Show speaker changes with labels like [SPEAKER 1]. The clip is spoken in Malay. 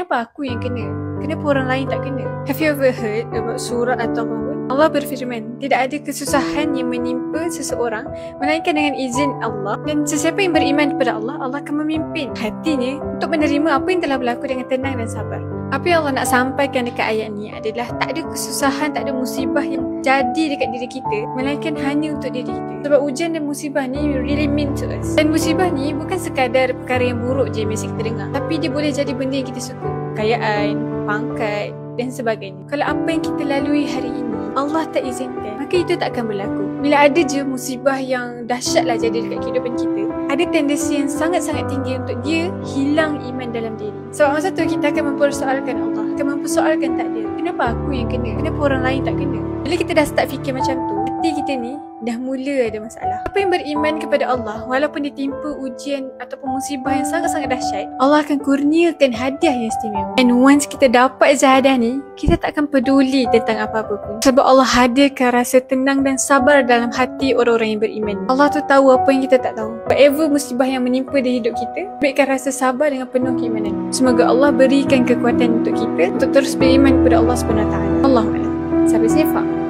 [SPEAKER 1] Kenapa aku yang kena? Kenapa orang lain tak kena? Have you ever heard about surah At-Taghabun? Allah berfirman, tidak ada kesusahan yang menimpa seseorang melainkan dengan izin Allah, dan sesiapa yang beriman kepada Allah, Allah akan memimpin hatinya untuk menerima apa yang telah berlaku dengan tenang dan sabar. Apa yang Allah nak sampaikan dekat ayat ni adalah tak ada kesusahan, tak ada musibah yang jadi dekat diri kita melainkan hanya untuk diri kita. Sebab ujian dan musibah ni really mean to us. Dan musibah ni bukan sekadar perkara yang buruk je biasa kita dengar, tapi dia boleh jadi benda yang kita suka. Kekayaan, pangkat dan sebagainya. Kalau apa yang kita lalui hari ini Allah tak izinkan, maka itu tak akan berlaku. Bila ada je musibah yang dahsyatlah jadi dekat kehidupan kita, ada tendensi yang sangat-sangat tinggi untuk dia hilang iman dalam diri. Sebab masa tu kita akan mempersoalkan Allah, akan mempersoalkan takdir. Kenapa aku yang kena? Kenapa orang lain tak kena? Bila kita dah start fikir macam tu, hati kita ni dah mula ada masalah. Apa yang beriman kepada Allah, walaupun ditimpa ujian ataupun musibah yang sangat-sangat dahsyat, Allah akan kurniakan hadiah yang istimewa. And once kita dapat hadiah ni, kita tak akan peduli tentang apa-apa pun. Sebab Allah hadirkan rasa tenang dan sabar dalam hati orang-orang yang beriman. Allah tu tahu apa yang kita tak tahu. Whatever musibah yang menimpa di hidup kita, berikan rasa sabar dengan penuh keimanan. Semoga Allah berikan kekuatan untuk kita untuk terus beriman kepada Allah SWT. Allahuakbar. Sampai jumpa.